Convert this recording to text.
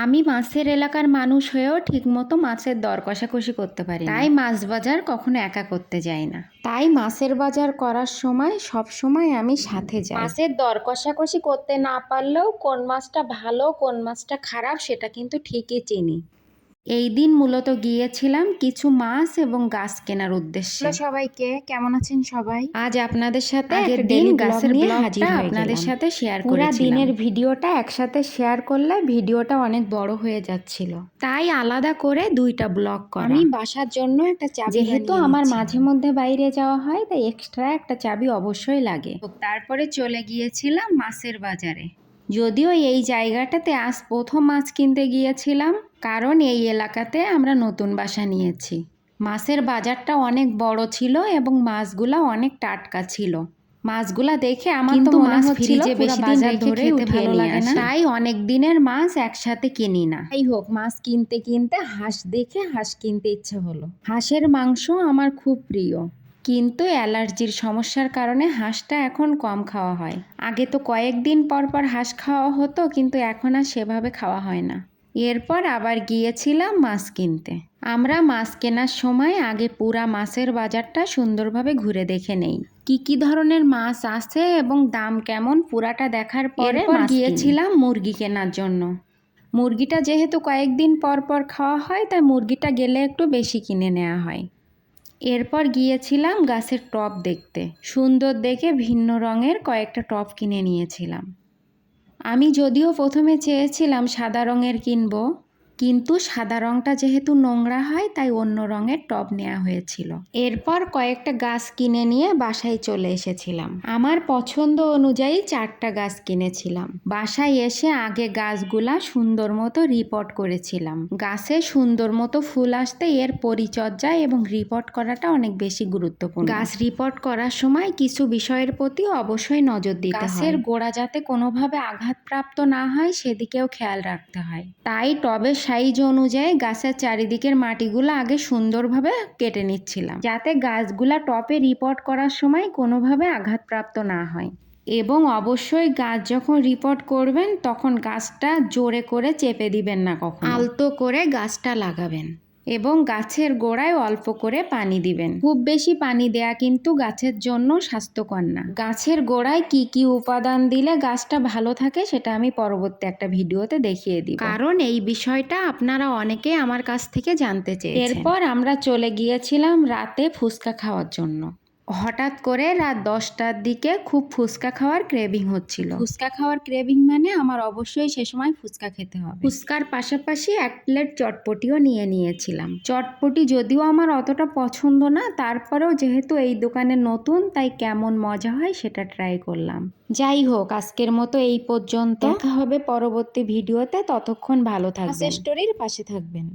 আমি মাছের এলাকার মানুষ হয়েও ঠিকমতো মাছের দর কষাকষি করতে পারি না। তাই মাছ বাজার কখনো একা করতে যাই না। তাই মাছের বাজার করার সময় সব সময় আমি সাথে যাই। মাছের দর কষাকষি করতে না পারলেও কোন মাছটা ভালো কোন মাছটা খারাপ সেটা কিন্তু ঠিকই চিনি। এই দিন মূলত গিয়েছিলাম কিছু মাছ এবং গাছ কেনার উদ্দেশ্যে। সবাইকে কেমন আছেন সবাই? আজ আপনাদের সাথে আগের দিন গাছের ব্লগটা আপনাদের সাথে শেয়ার করেছিলাম। পুরা দিনের ভিডিওটা একসাথে শেয়ার করলে ভিডিওটা অনেক বড় হয়ে যাচ্ছিল, তাই আলাদা করে দুইটা ব্লগ করা। আমি বাসার জন্য একটা চাবি, যেহেতু আমার মাঝে মধ্যে বাইরে যাওয়া হয় তাই এক্সট্রা একটা চাবি অবশ্যই লাগে। তারপরে চলে গিয়েছিলাম মাছের বাজারে। যদিও এই জায়গাটাতে আজ প্রথম মাছ কিনতে গিয়েছিলাম, কারণ এই এলাকাতে আমরা নতুন বাসা নিয়েছি। মাছের বাজারটা অনেক বড় ছিল এবং মাছগুলা অনেক টাটকা ছিল। মাছগুলা দেখে আমার তো মনে হচ্ছিল বেশি দিন রেখে খেতে ভালো লাগে না, তাই অনেক দিনের মাছ একসাথে কিনি না। যাই হোক, মাছ কিনতে কিনতে হাঁস দেখে হাঁস কিনতে ইচ্ছে হলো। হাঁসের মাংস আমার খুব প্রিয়, কিন্তু অ্যালার্জির সমস্যার কারণে হাঁসটা এখন কম খাওয়া হয়। আগে তো কয়েকদিন পর পর হাঁস খাওয়া হতো, কিন্তু এখন আর সেভাবে খাওয়া হয় না। এরপর আবার গিয়েছিলাম মাছ কিনতে। আমরা মাছ কেনার সময় আগে পুরা মাছের বাজারটা সুন্দরভাবে ঘুরে দেখে নেই, কি ধরনের মাছ আছে এবং দাম কেমন পুরাটা দেখার পরে গিয়েছিলাম মুরগি কেনার জন্য। মুরগিটা যেহেতু কয়েকদিন পর পর খাওয়া হয় তাই মুরগিটা গেলে একটু বেশি কিনে নেওয়া হয়। এরপর গিয়েছিলাম গাছের টব দেখতে। সুন্দর দেখে ভিন্ন রঙের কয়েকটা টব কিনে নিয়েছিলাম। আমি যদিও প্রথমে চেয়েছিলাম সাদা রঙের কিনবো, কিন্তু সাদা রঙটা যেহেতু নোংরা হয় তাই অন্য রঙের টব নেওয়া হয়েছিল। এরপর কয়েকটা গাছ কিনে নিয়ে বাসায় চলে এসেছিলাম। আমার পছন্দ অনুযায়ী 4টা গাছ কিনেছিলাম। বাসায় এসে আগে গাছগুলা সুন্দর মতো রিপোর্ট করেছিলাম। গাছে সুন্দর মতো ফুল আসতে এর পরিচর্যা এবং রিপোর্ট করাটা অনেক বেশি গুরুত্বপূর্ণ। গাছ রিপোর্ট করার সময় কিছু বিষয়ের প্রতি অবশ্যই নজর দিতে হয়। গাছের গোড়া যাতে কোনোভাবে আঘাতপ্রাপ্ত না হয় সেদিকেও খেয়াল রাখতে হয়। তাই টবের সাইজ অনুযায়ী গাছের চারিদিকের মাটিগুলো আগে সুন্দরভাবে কেটে নিচ্ছিলাম, যাতে গাছগুলা টবে রিপোর্ট করার সময় কোনোভাবে আঘাতপ্রাপ্ত না হয়। এবং অবশ্যই গাছ যখন রিপোর্ট করবেন তখন গাছটা জোরে করে চেপে দিবেন না, কখনো আলতো করে গাছটা লাগাবেন এবং গাছের গোড়ায় অল্প করে পানি দিবেন। খুব বেশি পানি দেয়া কিন্তু গাছের জন্য স্বাস্থ্যকর না। গাছের গোড়ায় কি উপাদান দিলে গাছটা ভালো থাকে সেটা আমি পরবর্তী একটা ভিডিওতে দেখিয়ে দিব, কারণ এই বিষয়টা আপনারা অনেকেই আমার কাছ থেকে জানতে চেয়েছেন। এরপর আমরা চলে গিয়েছিলাম রাতে ফুচকা খাওয়ার জন্য। হঠাৎ করে রাত 10টার দিকে খুব ফুচকা খাওয়ার ক্রেভিং হচ্ছিল। ফুচকা খাওয়ার ক্রেভিং মানে আমার অবশ্যই সে সময় ফুচকা খেতে হবে। ফুচকার পাশাপাশি 1 প্লেট চটপটিও নিয়ে নিয়েছিলাম। চটপটি যদিও আমার অতটা পছন্দ না, তারপরেও যেহেতু এই দোকানে নতুন তাই কেমন মজা হয় সেটা ট্রাই করলাম। যাই হোক, আজকের মতো এই পর্যন্ত। দেখা হবে পরবর্তী ভিডিওতে। ততক্ষণ ভালো থাকবেন, স্টোরির পাশে থাকবেন।